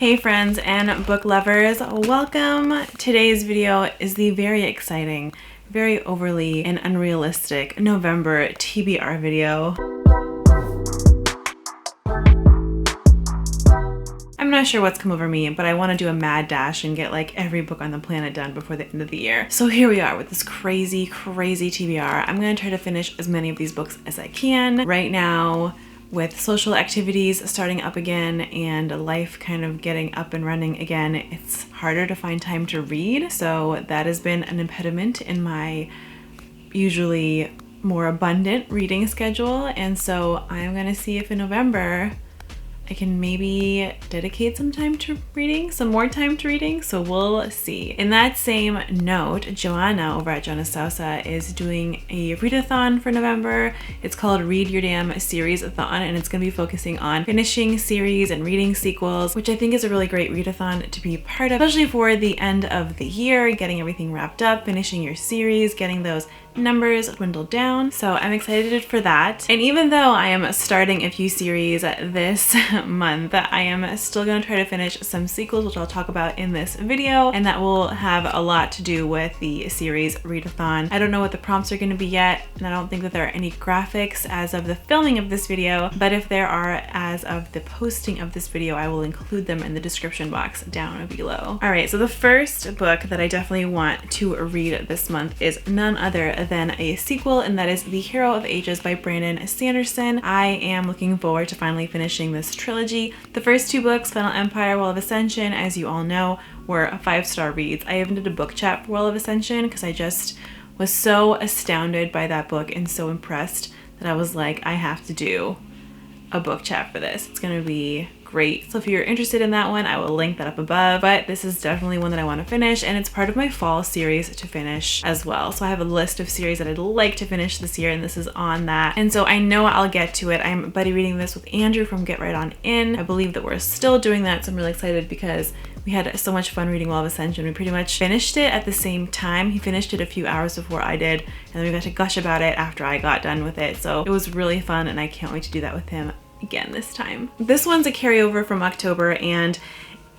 Hey friends and book lovers, welcome! Today's video is the very exciting, very overly and unrealistic November TBR video. I'm not sure what's come over me, but I want to do a mad dash and get like every book on the planet done before the end of the year. So here we are with this crazy TBR. I'm going to try to finish as many of these books as I can. Right now, with social activities starting up again and life kind of getting up and running again, it's harder to find time to read. So that has been an impediment in my usually more abundant reading schedule. And so I'm gonna see if in November I can maybe dedicate some time to reading, some more time to reading, so we'll see. In that same note, Joanna over at Joanna Sousa is doing a readathon for November. It's called Read Your Damn Series-a-thon, and it's going to be focusing on finishing series and reading sequels, which I think is a really great readathon to be part of, especially for the end of the year, getting everything wrapped up, finishing your series, getting those numbers dwindled down. So I'm excited for that. And even though I am starting a few series this month, I am still going to try to finish some sequels, which I'll talk about in this video, and that will have a lot to do with the series readathon. I don't know what the prompts are going to be yet, and I don't think that there are any graphics as of the filming of this video, but if there are as of the posting of this video, I will include them in the description box down below. Alright, so the first book that I definitely want to read this month is none other than a sequel, and that is The Hero of Ages by Brandon Sanderson. I am looking forward to finally finishing this trilogy. The first two books, Final Empire, Wall of Ascension, as you all know, were 5-star reads. I even did a book chat for Wall of Ascension because I just was so astounded by that book and so impressed that I was like, I have to do a book chat for this. It's gonna be great. So if you're interested in that one, I will link that up above, but this is definitely one that I want to finish, and it's part of my fall series to finish as well. So I have a list of series that I'd like to finish this year, and this is on that. And so I know I'll get to it. I'm buddy reading this with Andrew from Get Right On In. I believe that we're still doing that, so I'm really excited because we had so much fun reading Wall of Ascension. We pretty much finished it at the same time. He finished it a few hours before I did, and then we got to gush about it after I got done with it. So it was really fun, and I can't wait to do that with him again this time. This one's a carryover from October, and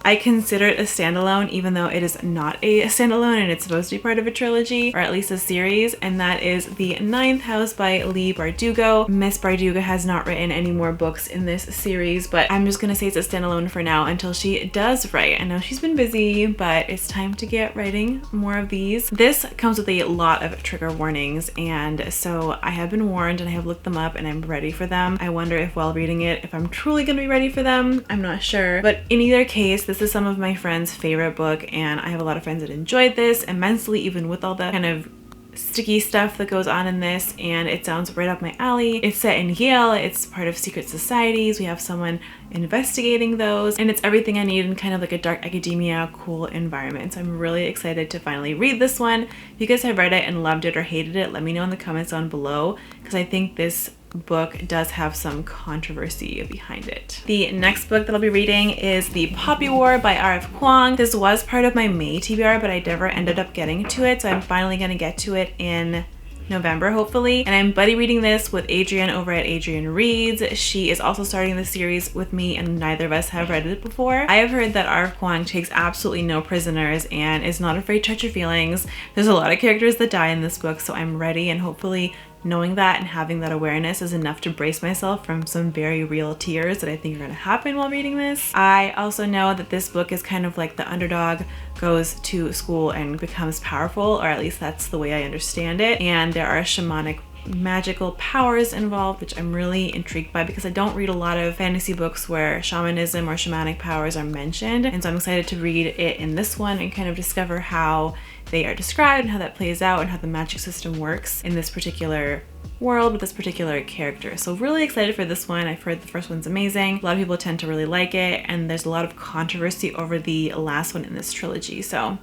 I consider it a standalone, even though it is not a standalone and it's supposed to be part of a trilogy, or at least a series, and that is The Ninth House by Leigh Bardugo. Miss Bardugo has not written any more books in this series, but I'm just gonna say it's a standalone for now until she does write. I know she's been busy, but it's time to get writing more of these. This comes with a lot of trigger warnings, and so I have been warned and I have looked them up and I'm ready for them. I wonder if while reading it, if I'm truly gonna be ready for them. I'm not sure, but in either case, this is some of my friends' favorite book, and I have a lot of friends that enjoyed this immensely, even with all the kind of sticky stuff that goes on in this, and it sounds right up my alley. It's set in Yale, it's part of secret societies, we have someone investigating those, and it's everything I need in kind of like a dark academia cool environment. So I'm really excited to finally read this one. If you guys have read it and loved it or hated it, let me know in the comments down below, because I think this book does have some controversy behind it. The next book that I'll be reading is The Poppy War by R.F. Kuang. This was part of my May TBR, but I never ended up getting to it, so I'm finally gonna get to it in November, hopefully. And I'm buddy reading this with Adrienne over at Adrienne Reads. She is also starting the series with me, and neither of us have read it before. I have heard that R.F. Kuang takes absolutely no prisoners and is not afraid to touch your feelings. There's a lot of characters that die in this book, so I'm ready, and hopefully knowing that and having that awareness is enough to brace myself from some very real tears that I think are going to happen while reading this. I also know that this book is kind of like the underdog goes to school and becomes powerful, or at least that's the way I understand it, and there are shamanic magical powers involved, which I'm really intrigued by because I don't read a lot of fantasy books where shamanism or shamanic powers are mentioned, and so I'm excited to read it in this one and kind of discover how they are described and how that plays out and how the magic system works in this particular world with this particular character. So really excited for this one. I've heard the first one's amazing. A lot of people tend to really like it, and there's a lot of controversy over the last one in this trilogy. So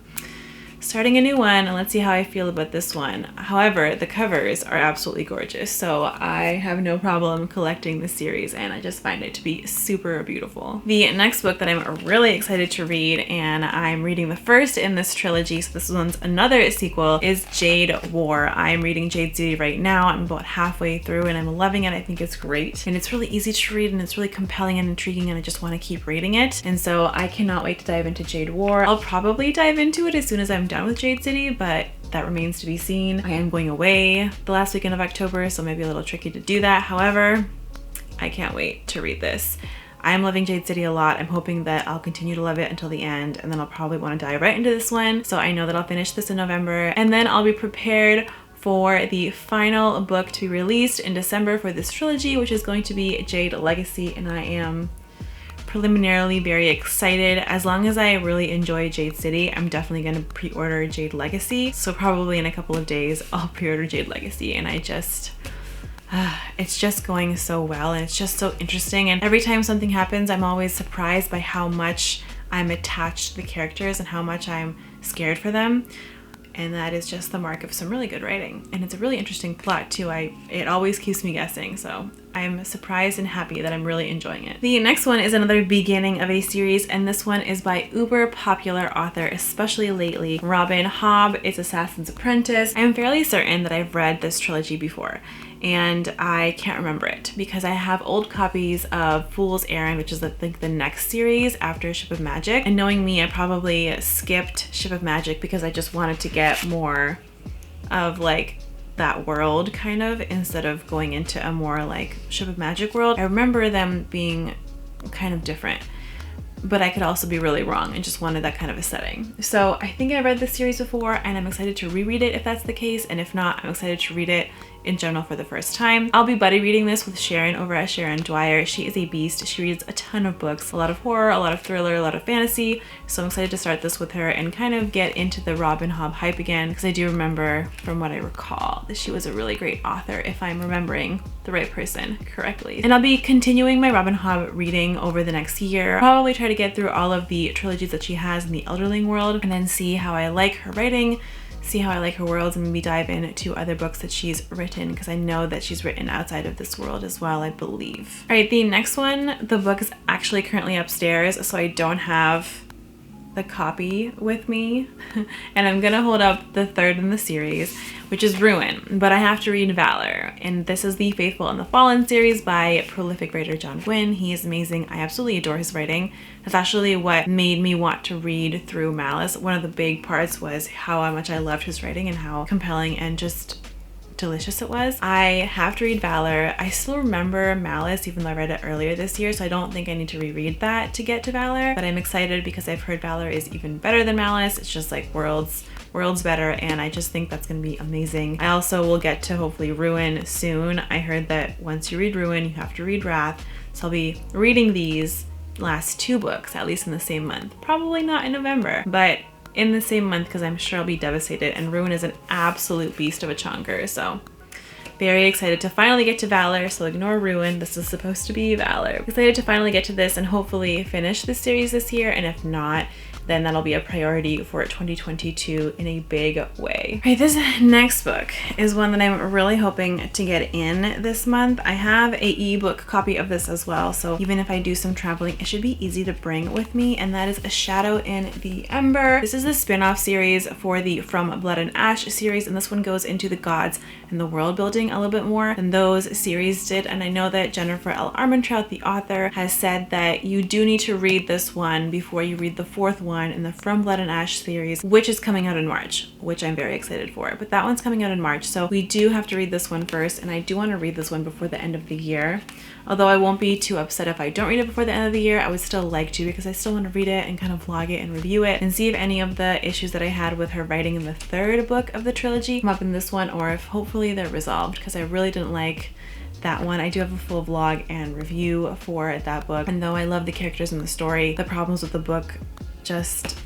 starting a new one, and let's see how I feel about this one. However, the covers are absolutely gorgeous, so I have no problem collecting this series, and I just find it to be super beautiful. The next book that I'm really excited to read, and I'm reading the first in this trilogy, so this one's another sequel, is Jade War. I'm reading Jade City right now. I'm about halfway through and I'm loving it. I think it's great, and it's really easy to read, and it's really compelling and intriguing, and I just want to keep reading it. And so I cannot wait to dive into Jade War. I'll probably dive into it as soon as I'm done with Jade City, but that remains to be seen. I am going away the last weekend of October, so maybe a little tricky to do that. However, I can't wait to read this. I'm loving Jade City a lot. I'm hoping that I'll continue to love it until the end, and then I'll probably want to dive right into this one. So I know that I'll finish this in November, and then I'll be prepared for the final book to be released in December for this trilogy, which is going to be Jade Legacy, and I am preliminarily very excited. As long as I really enjoy Jade City, I'm definitely going to pre-order Jade Legacy. So probably in a couple of days, I'll pre-order Jade Legacy, and it's just going so well, and it's just so interesting. And every time something happens, I'm always surprised by how much I'm attached to the characters and how much I'm scared for them. And that is just the mark of some really good writing. And it's a really interesting plot too. It always keeps me guessing. So I'm surprised and happy that I'm really enjoying it. The next one is another beginning of a series, and this one is by uber popular author, especially lately, Robin Hobb. It's Assassin's Apprentice. I'm fairly certain that I've read this trilogy before, and I can't remember it because I have old copies of Fool's Errand, which is I think the next series after Ship of Magic. And knowing me, I probably skipped Ship of Magic because I just wanted to get more of like that world kind of, instead of going into a more like Ship of Magic world. I remember them being kind of different, but I could also be really wrong and just wanted that kind of a setting. So I think I read this series before, and I'm excited to reread it if that's the case, and if not, I'm excited to read it in general for the first time. I'll be buddy reading this with Sharon over at Sharon Dwyer. She is a beast. She reads a ton of books, a lot of horror, a lot of thriller, a lot of fantasy. So I'm excited to start this with her and kind of get into the Robin Hobb hype again, because I do remember from what I recall that she was a really great author, if I'm remembering the right person correctly. And I'll be continuing my Robin Hobb reading over the next year. Probably try to get through all of the trilogies that she has in the Elderling world, and then see how I like her writing, see how I like her worlds, and maybe dive into other books that she's written, because I know that she's written outside of this world as well, I believe. All right, the next one, the book is actually currently upstairs, so I don't have the copy with me. And I'm gonna hold up the third in the series, which is Ruin, but I have to read Valor. And this is the Faithful and the Fallen series by prolific writer John Gwynne. He is amazing. I absolutely adore his writing. That's actually what made me want to read through Malice. One of the big parts was how much I loved his writing and how compelling and just delicious it was. I have to read Valor. I still remember Malice, even though I read it earlier this year, so I don't think I need to reread that to get to Valor, but I'm excited because I've heard Valor is even better than Malice. It's just like worlds better, and I just think that's gonna be amazing. I also will get to hopefully Ruin soon. I heard that once you read Ruin, you have to read Wrath, so I'll be reading these last two books, at least in the same month. Probably not in November, but in the same month, because I'm sure I'll be devastated, and Ruin is an absolute beast of a chonker, so very excited to finally get to Valor. So ignore Ruin, this is supposed to be Valor. Excited to finally get to this and hopefully finish this series this year, and if not, then that'll be a priority for 2022 in a big way. All right, this next book is one that I'm really hoping to get in this month. I have a ebook copy of this as well, so even if I do some traveling, it should be easy to bring with me, and that is A Shadow in the Ember. This is a spin-off series for the From Blood and Ash series, and this one goes into the gods and the world building a little bit more than those series did. And I know that Jennifer L. Armentrout, the author, has said that you do need to read this one before you read the fourth one in the From Blood and Ash series, which is coming out in March, which I'm very excited for. But that one's coming out in March, so we do have to read this one first, and I do want to read this one before the end of the year. Although I won't be too upset if I don't read it before the end of the year, I would still like to, because I still want to read it and kind of vlog it and review it and see if any of the issues that I had with her writing in the third book of the trilogy come up in this one, or if hopefully they're resolved, because I really didn't like that one. I do have a full vlog and review for that book, and though I love the characters and the story, the problems with the book just,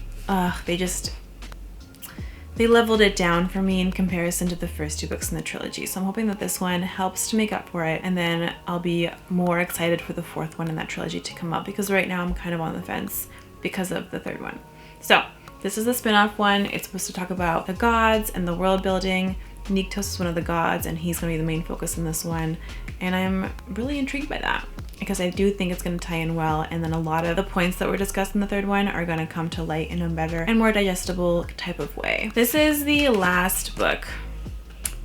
they leveled it down for me in comparison to the first two books in the trilogy. So I'm hoping that this one helps to make up for it, and then I'll be more excited for the fourth one in that trilogy to come up, because right now I'm kind of on the fence because of the third one. So this is the spin-off one. It's supposed to talk about the gods and the world building. Nyctos is one of the gods, and he's going to be the main focus in this one. And I'm really intrigued by that because I do think it's going to tie in well, and then a lot of the points that were discussed in the third one are going to come to light in a better and more digestible type of way. This is the last book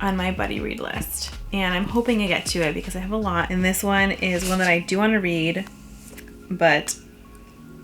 on my buddy read list, and I'm hoping I get to it because I have a lot. And this one is one that I do want to read, but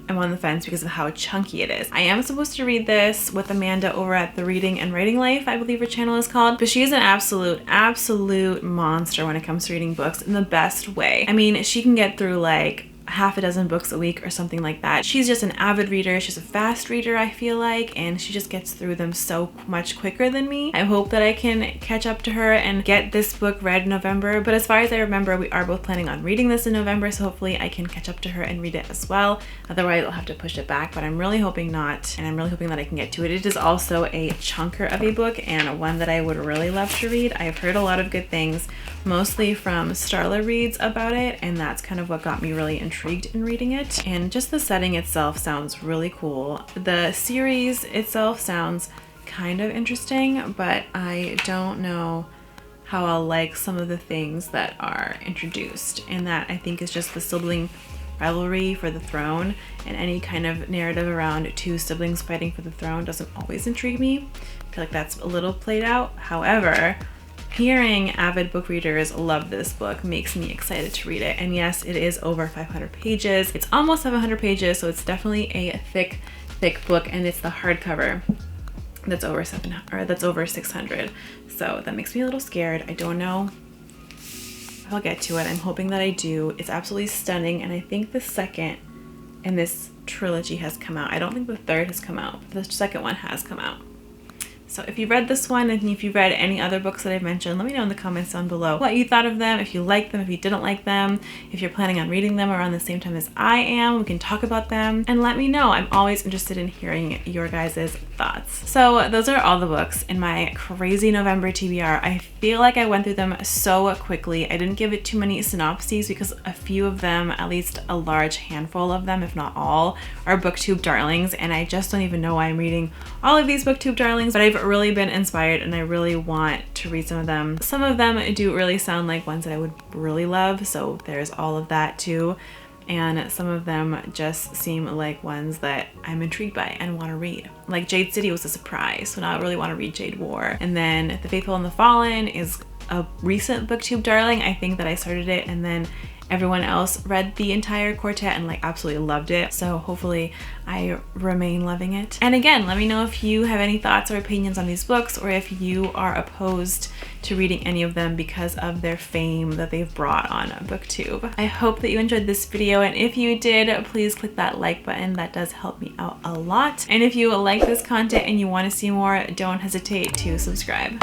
I'm on the fence because of how chunky it is. I am supposed to read this with Amanda over at The Reading and Writing Life, I believe her channel is called, but she is an absolute monster when it comes to reading books in the best way. I mean, she can get through like half a dozen books a week or something like that. She's just an avid reader. She's a fast reader, I feel like, and she just gets through them so much quicker than me. I hope that I can catch up to her and get this book read in November, but as far as I remember, we are both planning on reading this in November, so hopefully I can catch up to her and read it as well. Otherwise, I'll have to push it back, but I'm really hoping not, and I'm really hoping that I can get to it. It is also a chunker of a book and one that I would really love to read. I've heard a lot of good things, mostly from Starla Reads about it, and that's kind of what got me really intrigued in reading it. And just the setting itself sounds really cool. The series itself sounds kind of interesting, but I don't know how I'll like some of the things that are introduced, and that I think is just the sibling rivalry for the throne, and any kind of narrative around two siblings fighting for the throne doesn't always intrigue me. I feel like that's a little played out. However, hearing avid book readers love this book makes me excited to read it. And yes, it is over 500 pages. It's almost 700 pages, so it's definitely a thick book, and it's the hardcover that's over 600. So that makes me a little scared. I don't know if I'll get to it. I'm hoping that I do. It's absolutely stunning, and I think the second in this trilogy has come out. I don't think the third has come out. The second one has come out. So if you read this one, and if you read any other books that I've mentioned, let me know in the comments down below what you thought of them, if you liked them, if you didn't like them, if you're planning on reading them around the same time as I am. We can talk about them and let me know. I'm always interested in hearing your guys' thoughts. So those are all the books in my crazy November TBR. I feel like I went through them so quickly. I didn't give it too many synopses because a few of them, at least a large handful of them, if not all, are booktube darlings, and I just don't even know why I'm reading all of these booktube darlings, but I've really been inspired and I really want to read some of them. Some of them do really sound like ones that I would really love, so there's all of that too. And some of them just seem like ones that I'm intrigued by and want to read. Like Jade City was a surprise, so now I really want to read Jade War. And then The Faithful and the Fallen is a recent booktube darling. I think that I started it and then everyone else read the entire quartet and like absolutely loved it. So hopefully I remain loving it. And again, let me know if you have any thoughts or opinions on these books, or if you are opposed to reading any of them because of their fame that they've brought on BookTube. I hope that you enjoyed this video, and if you did, please click that like button. That does help me out a lot. And if you like this content and you want to see more, don't hesitate to subscribe.